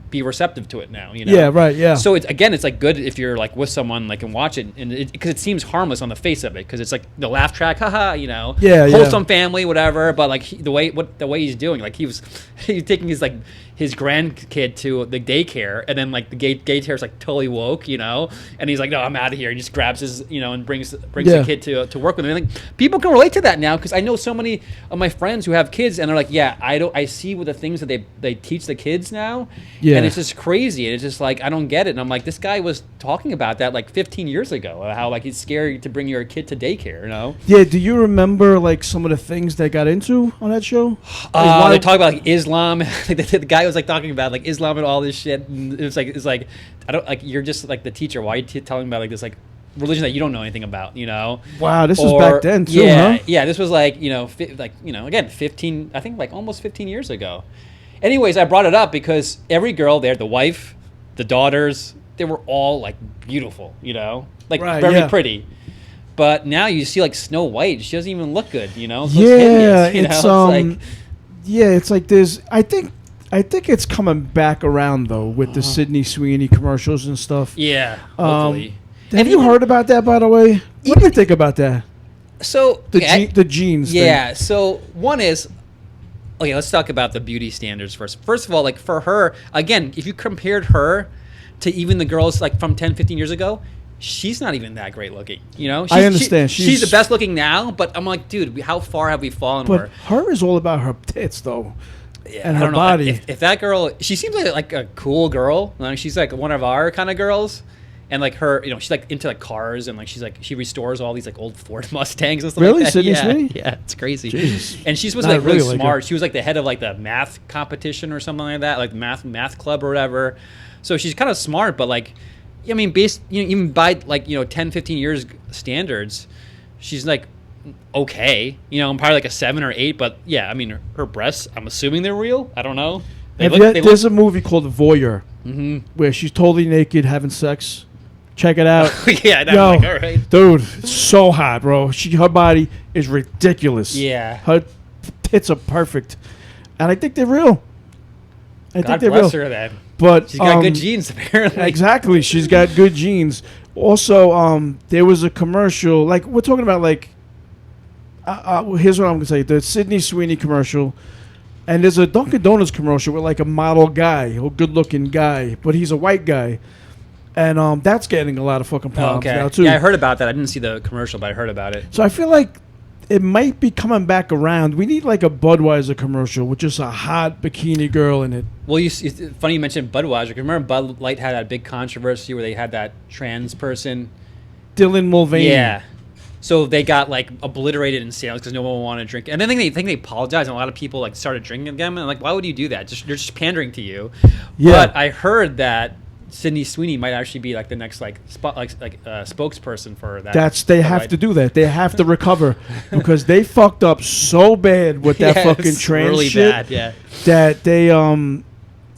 be receptive to it now, you know? Yeah, right, yeah. So it's like good if you're like with someone like and watch it, and because it seems harmless on the face of it, because it's like the laugh track, haha, you know, wholesome family, whatever. But like the way he's doing, like he's taking his grandkid to the daycare, and then like the daycare is like totally woke, you know, and he's like, no, I'm out of here. He just grabs his, you know, and brings the kid to work with him. And like people can relate to that now because I know so many of my friends who have kids, and they're like, yeah, I see with the things that they teach the kids now, and it's just crazy, and it's just like I don't get it. And I'm like, this guy was talking about that like 15 years ago, how like it's scary to bring your kid to daycare, you know? Yeah. Do you remember like some of the things they got into on that show? They talk about like Islam. The guy was like talking about like Islam and all this shit. And it's like I don't like you're just like the teacher. Why are you telling about like this like religion that you don't know anything about? You know? Wow, this was back then too, huh? Yeah, this was like again 15. I think like almost 15 years ago. Anyways, I brought it up because every girl there, the wife, the daughters, they were all like beautiful. You know, like very pretty. But now you see like Snow White. She doesn't even look good. You know? It's hideous, it's like there's. I think it's coming back around though with the Sydney Sweeney commercials and stuff. Yeah, hopefully. Have you heard about that, by the way? What do you think about that? So the jeans. Yeah. Thing. So one is, okay, let's talk about the beauty standards first. First of all, like for her, again, if you compared her to even the girls like from 10, 15 years ago, she's not even that great looking. You know, I understand. She's the best looking now, but I'm like, dude, how far have we fallen? But her is all about her tits, though. Yeah, and her body. If that girl, she seems like a cool girl. Like she's like one of our kind of girls, and like her, you know, she's like into like cars, and like she restores all these like old Ford Mustangs and stuff. Really, like that. Sydney Sweeney? Yeah, it's crazy. Jeez. And she's supposed to be like really smart. She was like the head of like the math competition or something like that, like math club or whatever. So she's kind of smart, but like, I mean, even by like 10, 15 years standards, she's like okay, you know, I'm probably like a 7 or 8, but yeah, I mean, her breasts, I'm assuming they're real. I don't know. There's a movie called Voyeur, where she's totally naked having sex. Check it out. Yeah, I'm like, all right, dude, so hot, bro. Her body is ridiculous. Yeah, her tits are perfect, and I think they're real. God bless her, then. But she's got good genes, apparently. Exactly, she's got good genes. Also, there was a commercial, like we're talking about, like. Here's what I'm going to say. The Sydney Sweeney commercial, and there's a Dunkin' Donuts commercial with like a model guy, a good-looking guy, but he's a white guy. And that's getting a lot of fucking problems now, too. Yeah, I heard about that. I didn't see the commercial, but I heard about it. So I feel like it might be coming back around. We need like a Budweiser commercial with just a hot bikini girl in it. Well, it's funny you mentioned Budweiser. Remember Bud Light had that big controversy where they had that trans person? Dylan Mulvaney. Yeah. So they got like obliterated in sales because no one wanted to drink. And then they think they apologized, and a lot of people like started drinking again. And like, why would you do that? They're just pandering to you. Yeah. But I heard that Sydney Sweeney might actually be like the next spokesperson for that. They have to do that. They have to recover because they fucked up so bad with that fucking trans really shit. Bad, yeah. That they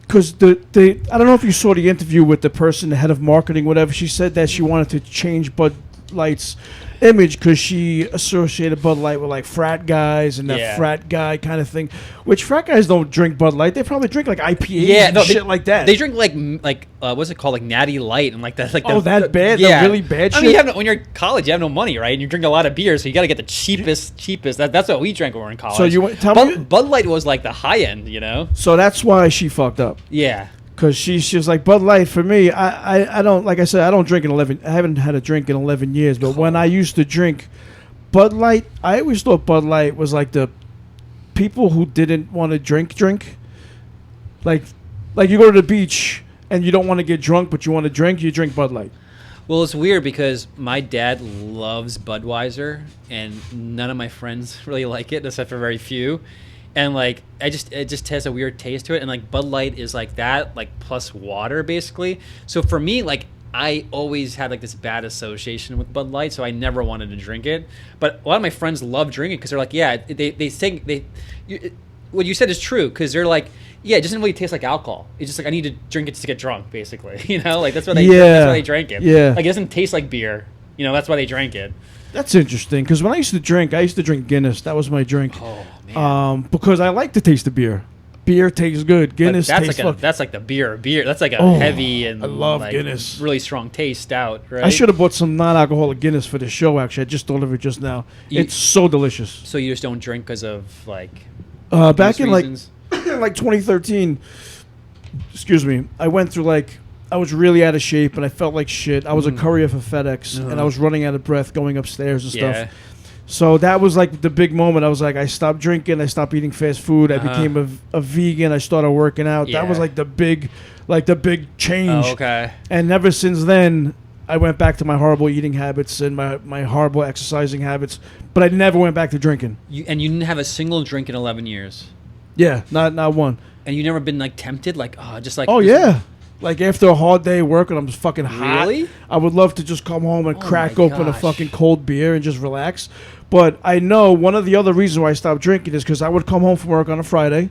because I don't know if you saw the interview with the person, the head of marketing, whatever. She said that she wanted to change Bud Light's image because she associated Bud Light with like frat guys and that frat guy kind of thing, which frat guys don't drink Bud Light. They probably drink like IPAs and shit like that. They drink like what's it called, like Natty Light and like that. Like that bad? Yeah, the really bad shit. I mean, when you're in college, you have no money, right? And you drink a lot of beer, so you got to get the cheapest. That's what we drank when we were in college. So you tell me, Bud Light was like the high end, you know. So that's why she fucked up. Yeah. Because she was like, Bud Light for me, I don't, like I said, I don't drink in 11, I haven't had a drink in 11 years, but when I used to drink Bud Light, I always thought Bud Light was like the people who didn't want to drink. Like you go to the beach and you don't want to get drunk, but you want to drink, you drink Bud Light. Well, it's weird because my dad loves Budweiser, and none of my friends really like it, except for very few. And like it just has a weird taste to it, and like Bud Light is like that, like plus water basically. So for me, like I always had like this bad association with Bud Light, so I never wanted to drink it. But a lot of my friends love drinking because they're like, yeah, they think what you said is true, because they're like, yeah, it doesn't really taste like alcohol. It's just like I need to drink it to get drunk, basically. You know, like that's why they drank it. Yeah, like it doesn't taste like beer. You know, that's why they drank it. That's interesting, because when I used to drink Guinness. That was my drink. Oh man. Because I like the taste of beer. Beer tastes good. Guinness tastes that's like the beer. That's like a heavy and I love like Guinness. Really strong taste stout, right? I should have bought some non-alcoholic Guinness for the show. Actually, I just thought of it just now. It's so delicious. So you just don't drink because of like back in reasons? like 2013. Excuse me. I went through I was really out of shape and I felt like shit. I was a courier for FedEx and I was running out of breath going upstairs and stuff. So that was like the big moment. I was like, I stopped drinking. I stopped eating fast food. I became a vegan. I started working out. That was like the big change. Oh, okay. And ever since then, I went back to my horrible eating habits and my horrible exercising habits. But I never went back to drinking. You didn't have a single drink in 11 years. Yeah, not one. And you never been like tempted, like Oh yeah. Like after a hard day of work and I'm just fucking hot, really? I would love to just come home and crack open a fucking cold beer and just relax. But I know one of the other reasons why I stopped drinking is because I would come home from work on a Friday.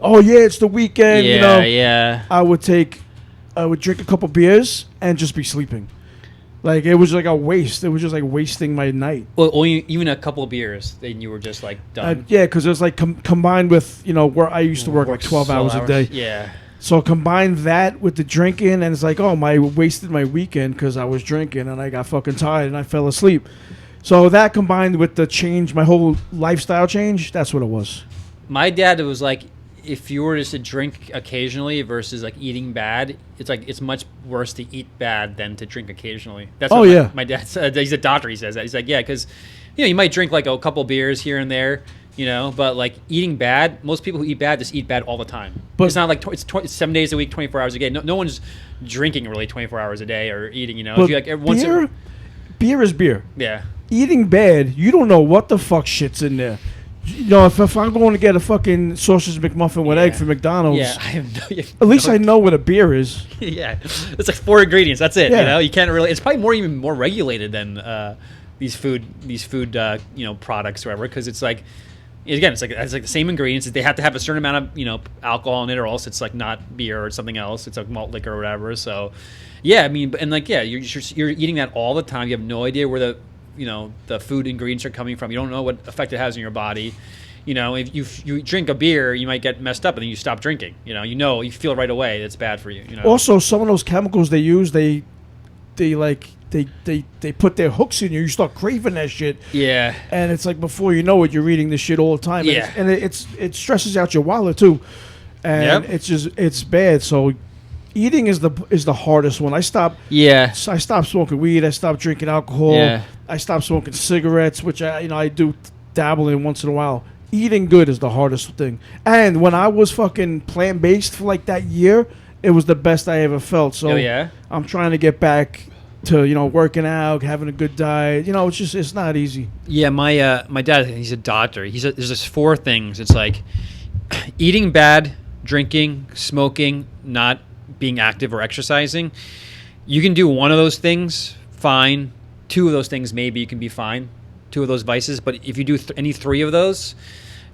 Oh yeah, it's the weekend. Yeah, you know. Yeah. I would drink a couple beers and just be sleeping. Like it was like a waste. It was just like wasting my night. Well, even a couple of beers, then you were just like done. Yeah, because it was like combined with where I used to work like 12 hours a day. Yeah. So combine that with the drinking, and it's like, wasted my weekend because I was drinking and I got fucking tired and I fell asleep. So that combined with the change, my whole lifestyle change, that's what it was. My dad was like, if you were just to drink occasionally versus like eating bad, it's like it's much worse to eat bad than to drink occasionally. That's what my dad said. He's a doctor. He says that. He's like, yeah, because you might drink like a couple beers here and there. But like eating bad, most people who eat bad just eat bad all the time. But it's not like it's 7 days a week, 24 hours a day. No one's drinking really 24 hours a day or eating. But if you beer is beer. Yeah. Eating bad, you don't know what the fuck shit's in there. If I'm going to get a fucking sausage McMuffin with egg from McDonald's, I have at least I know what a beer is. Yeah, it's like 4 ingredients. That's it. Yeah. You can't really. It's probably even more regulated than these food products or whatever, because it's like. Again, it's like the same ingredients. They have to have a certain amount of alcohol in it, or else it's like not beer or something else. It's like malt liquor or whatever. So, yeah, I mean, you're eating that all the time. You have no idea where the food ingredients are coming from. You don't know what effect it has on your body. If you drink a beer, you might get messed up, and then you stop drinking. You feel right away it's bad for you. Also, some of those chemicals they use, they put their hooks in you. You start craving that shit. Yeah. And it's like before you know it, you're eating this shit all the time. Yeah. And it stresses out your wallet too. And it's bad. So eating is the hardest one. I stopped smoking weed. I stopped drinking alcohol. Yeah. I stopped smoking cigarettes, which I do dabble in once in a while. Eating good is the hardest thing. And when I was fucking plant-based for like that year, it was the best I ever felt. So I'm trying to get back to working out, having a good diet. It's not easy. Yeah, my dad, he's a doctor. There's just 4 things. It's like eating bad, drinking, smoking, not being active or exercising. You can do one of those things, fine. 2 of those things, maybe you can be fine. 2 of those vices, but if you do any 3 of those,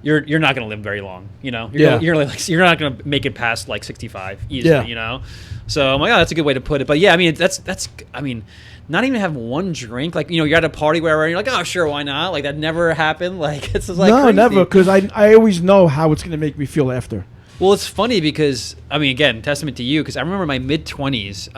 you're not going to live very long. You're not going to make it past like 65 easily. So I'm like, oh, that's a good way to put it. But yeah, I mean, not even have one drink. Like, you're at a party where you're like, oh, sure, why not? Like, that never happened. Like, it's just like no, crazy. Never, because I always know how it's going to make me feel after. Well, it's funny because, I mean, again, testament to you, because I remember my mid-20s,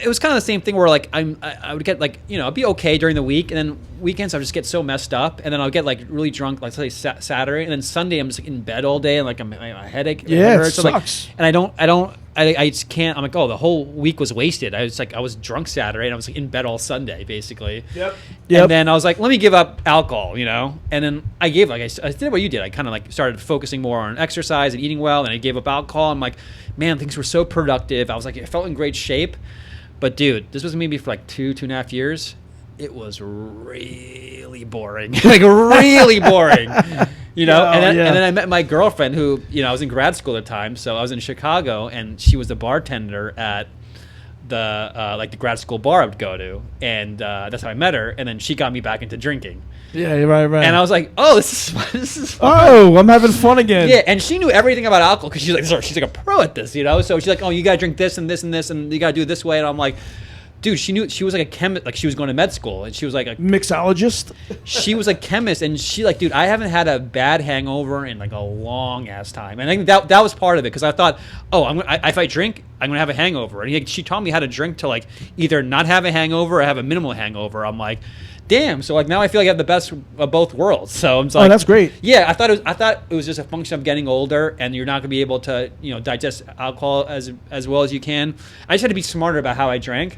it was kind of the same thing where like I would get like I'd be okay during the week, and then weekends I would just get so messed up, and then I'll get like really drunk, like say Saturday, and then Sunday I'm just like, in bed all day, and like my headache. Yeah, it sucks. Like, and I just can't. I'm like, oh, the whole week was wasted. I was drunk Saturday, and I was like in bed all Sunday basically. Yep. And then I was like, let me give up alcohol, and then I gave I did what you did. I kind of like started focusing more on exercise and eating well, and I gave up alcohol. I'm like, man, things were so productive. I was like, I felt in great shape. But dude, this was maybe for like 2.5 years. It was really boring, like really boring, and then I met my girlfriend who, I was in grad school at the time. So I was in Chicago, and she was the bartender at the like the grad school bar I would go to, and that's how I met her. And then she got me back into drinking. Yeah, right. And I was like, oh, this is fun. Oh, I'm having fun again. Yeah, and she knew everything about alcohol because she's like a pro at this, So she's like, oh, you gotta drink this and this and this, and you gotta do it this way. And I'm like, dude, she was like a chemist, like she was going to med school, and she was like a mixologist. She was a chemist, and she like, dude, I haven't had a bad hangover in like a long ass time, and I think that was part of it because I thought, oh, if I drink, I'm gonna have a hangover, and she taught me how to drink to like either not have a hangover or have a minimal hangover. I'm like, damn. So like now I feel like I have the best of both worlds. So I'm like, oh, that's great. Yeah, I thought it was just a function of getting older, and you're not gonna be able to digest alcohol as well as you can. I just had to be smarter about how I drank.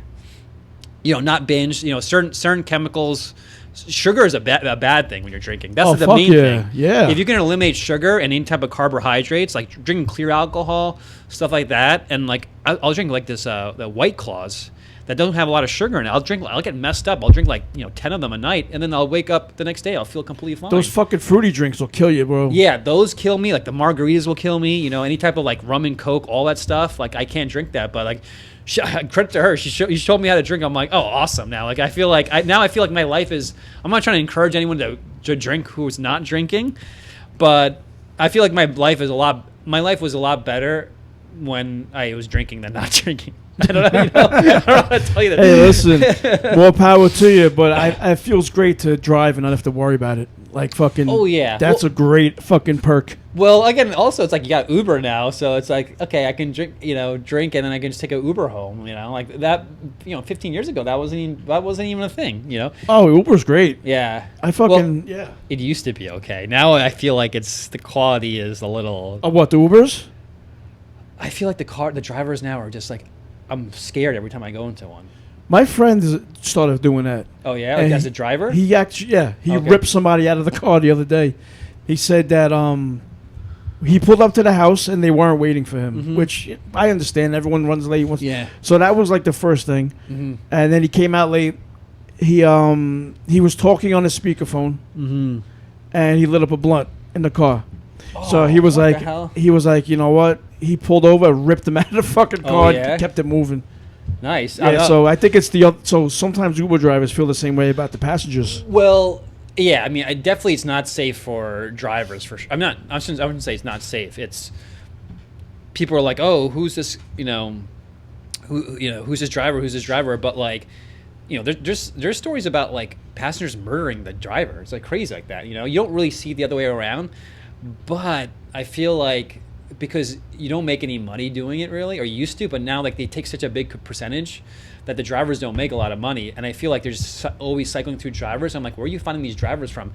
Not binge. Certain chemicals. Sugar is a bad thing when you're drinking. That's the main thing. Yeah. If you can eliminate sugar and any type of carbohydrates, like drinking clear alcohol, stuff like that, and like I'll drink like this the White Claws that don't have a lot of sugar in it. I'll get messed up. I'll drink like 10 of them a night, and then I'll wake up the next day. I'll feel completely fine. Those fucking fruity drinks will kill you, bro. Yeah, those kill me. Like the margaritas will kill me. Any type of like rum and Coke, all that stuff. Like I can't drink that, but like. Credit to her. She showed me how to drink. I'm like, oh, awesome. Now, like, I feel like my life is. I'm not trying to encourage anyone to drink who's not drinking, but I feel like my life was a lot better when I was drinking than not drinking. I don't know how to tell you that. Hey, listen, more power to you, but it feels great to drive and not have to worry about it. Like fucking. Oh yeah, that's a great fucking perk. Well, again, also it's like you got Uber now, so it's like okay, I can drink, and then I can just take an Uber home, like that. 15 years ago, that wasn't even a thing, Oh, Uber's great. Yeah, yeah. It used to be okay. Now I feel like the quality is a little. What, the Ubers? I feel like the drivers now are just like, I'm scared every time I go into one. My friend started doing that. Oh yeah, like as a driver? He actually, he ripped somebody out of the car the other day. He said that he pulled up to the house and they weren't waiting for him, which I understand. Everyone runs late once. Yeah. So that was like the first thing, and then he came out late. He was talking on his speakerphone, and he lit up a blunt in the car. Oh, so he was like, you know what? He pulled over, ripped him out of the fucking car, and kept it moving. Nice. Yeah, so I think it's so sometimes Uber drivers feel the same way about the passengers. Well, yeah, I mean, definitely it's not safe for drivers. For sure. I wouldn't say it's not safe. It's people are like, oh, who's this? Who's this driver? Who's this driver? But like, there's stories about like passengers murdering the driver. It's like crazy like that. You don't really see the other way around. But I feel like because you don't make any money doing it really, or you used to, but now like they take such a big percentage that the drivers don't make a lot of money, and I feel like there's always cycling through drivers. I'm like, where are you finding these drivers from?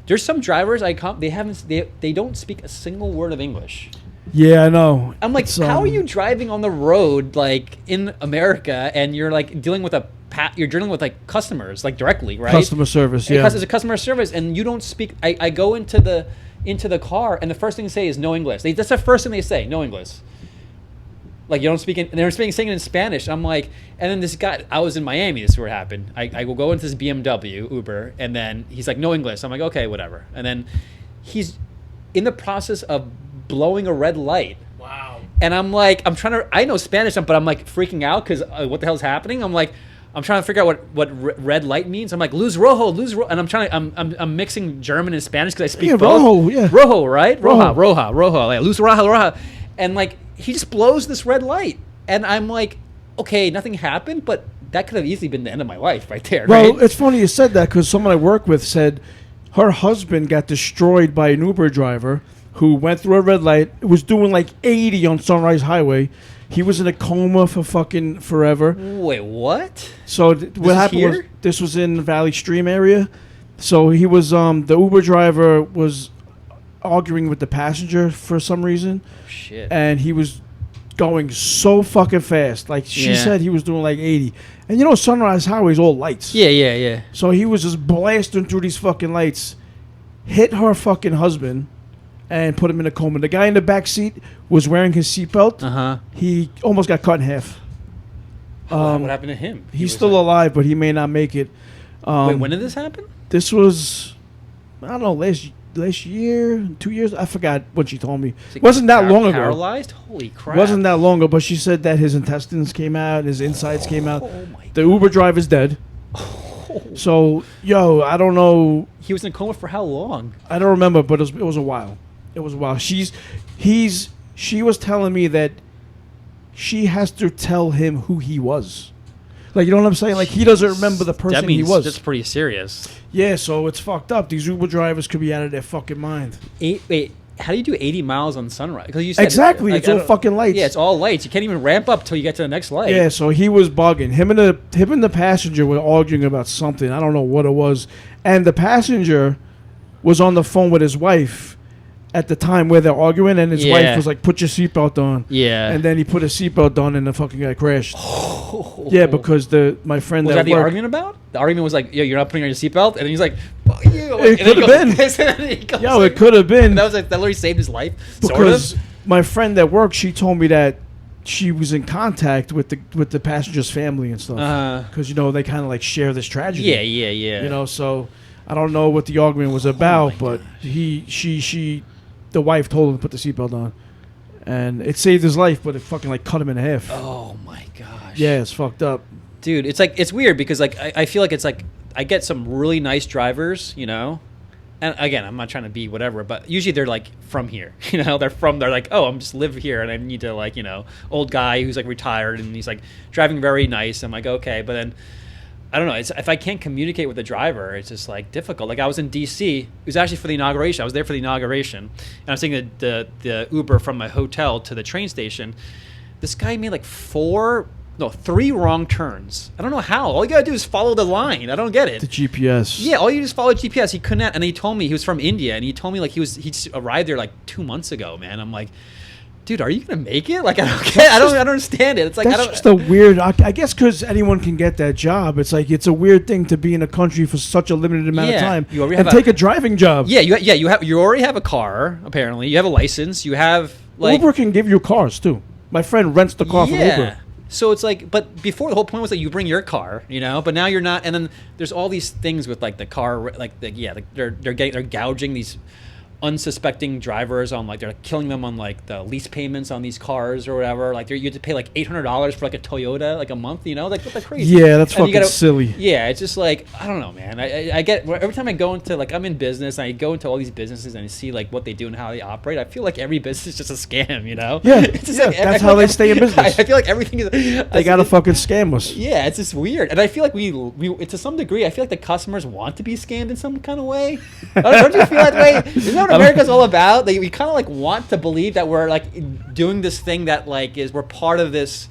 There's some drivers they don't speak a single word of English. Yeah, I know. I'm like, how are you driving on the road like in America and you're like dealing with you're dealing with like customers like directly, right? Customer service, yeah. It's a customer service, and you don't speak. I go into the car, and the first thing they say is no English. That's the first thing they say, no English. Like, you don't speak and they're saying it in Spanish. I'm like, and then this guy, I was in Miami, this is where it happened. I will go into this BMW Uber, and then he's like, no English. I'm like, okay, whatever. And then he's in the process of blowing a red light. Wow. And I'm like, I know Spanish, but I'm like freaking out because what the hell's happening? I'm like, I'm trying to figure out what red light means. I'm like, luz rojo, and I'm mixing German and Spanish because I speak both. Rojo, Rojo, right? Rojo, like luz rojo. And like, he just blows this red light. And I'm like, okay, nothing happened, but that could have easily been the end of my life right there, right? Well, it's funny you said that because someone I work with said her husband got destroyed by an Uber driver who went through a red light. It was doing like 80 on Sunrise Highway. He was in a coma for fucking forever. Wait, what? So what happened was this was in the Valley Stream area. So he was the Uber driver was arguing with the passenger for some reason. Shit. And he was going so fucking fast. Like she said he was doing like 80. And you know Sunrise Highway is all lights. Yeah. So he was just blasting through these fucking lights, hit her fucking husband, and put him in a coma. The guy in the back seat was wearing his seatbelt. He almost got cut in half. What happened to him? He's still alive, but he may not make it. Wait, when did this happen? This was, I don't know, last year, 2 years. I forgot what she told me. It wasn't that long ago. Paralyzed? Holy crap. Wasn't that long ago, but she said that his intestines came out, his insides came out. Oh my God. The Uber driver's dead. So, I don't know. He was in a coma for how long? I don't remember, but it was a while. It was a while. She was telling me that she has to tell him who he was. Like, you know what I'm saying? Like, he doesn't remember the person he was. That's pretty serious. Yeah, so it's fucked up. These Uber drivers could be out of their fucking mind. Wait, how do you do 80 miles on Sunrise? Because you said exactly, it's all fucking lights. Yeah, it's all lights. You can't even ramp up till you get to the next light. Yeah, so he was bugging. Him and the passenger were arguing about something. I don't know what it was. And the passenger was on the phone with his wife at the time where they're arguing, and his wife was like, put your seatbelt on. Yeah. And then he put his seatbelt on, and the fucking guy crashed. Yeah, because my friend was that the argument about? The argument was like, yo, you're not putting on your seatbelt? And then he's like, fuck you. Like, it could have been. Yo, it could have been. That was like, that literally saved his life. Because sort of. My friend at work, she told me that she was in contact with the passenger's family and stuff. Because, they kind of like share this tragedy. Yeah. So I don't know what the argument was about, but the wife told him to put the seatbelt on. And it saved his life, but it fucking like cut him in half. Oh my gosh. Yeah, it's fucked up. Dude, it's weird because like I feel like it's like I get some really nice drivers, and again, I'm not trying to be whatever, but usually they're like from here, they're like, oh, I'm just live here and I need to like, old guy who's like retired and he's like driving very nice. I'm like, okay, but then I don't know. If I can't communicate with the driver, it's just like difficult. Like I was in D.C. It was actually for the inauguration. I was there for the inauguration, and I was taking the Uber from my hotel to the train station. This guy made like 3 wrong turns. I don't know how. All you gotta do is follow the line. I don't get it. The GPS. Yeah, all you just follow GPS. He couldn't, and he told me he was from India, and he told me like he arrived there like 2 months ago. Man, I'm like, dude, are you gonna make it? Like, I don't understand it. It's like that's just a weird. I guess because anyone can get that job. It's like it's a weird thing to be in a country for such a limited amount of time and take a driving job. Yeah, you already have a car. Apparently, you have a license. You have like Uber can give you cars too. My friend rents the car from Uber. So it's like, but before the whole point was that you bring your car, but now you're not. And then there's all these things with like the car, they're gouging these unsuspecting drivers on like they're like killing them on like the lease payments on these cars or whatever. Like you have to pay like $800 for like a Toyota like a month, like what the crazy. Yeah, that's fucking silly. Yeah, it's just like I don't know, man. I get every time I go into like I'm in business, and I go into all these businesses and I see like what they do and how they operate. I feel like every business is just a scam, Yeah, it's just that's how they stay in business. I feel like everything is. They gotta fucking scam us. Yeah, it's just weird, and I feel like we to some degree, I feel like the customers want to be scammed in some kind of way. Don't you feel that way? Isn't that what America's all about? We kind of like want to believe that we're like doing this thing that like we're part of this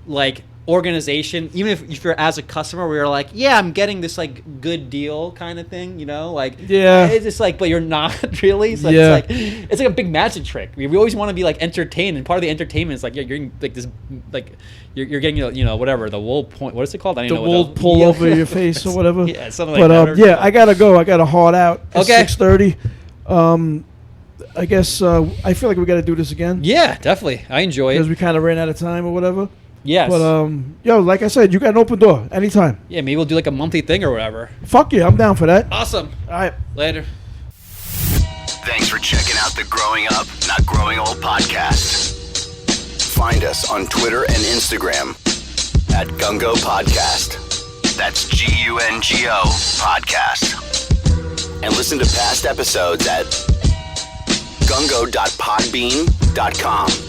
like organization, even if you're as a customer where you're like, yeah, I'm getting this like good deal kind of thing, like it's just like, but you're not really. So it's like a big magic trick. We always want to be like entertained, and part of the entertainment is like you're getting like this like you're getting whatever the wool point. What is it called? I don't know. The wool pull over your face or whatever. Yeah, something like that. But I gotta go. I got a hard out. It's 6:30. I guess I feel like we got to do this again. Yeah, definitely. I enjoy it. Because we kind of ran out of time or whatever. Yes. But, yo, like I said, you got an open door anytime. Yeah, maybe we'll do like a monthly thing or whatever. Fuck yeah, I'm down for that. Awesome. All right. Later. Thanks for checking out the Growing Up, Not Growing Old podcast. Find us on Twitter and Instagram at Gungo Podcast. That's Gungo Podcast. And listen to past episodes at gungo.podbean.com.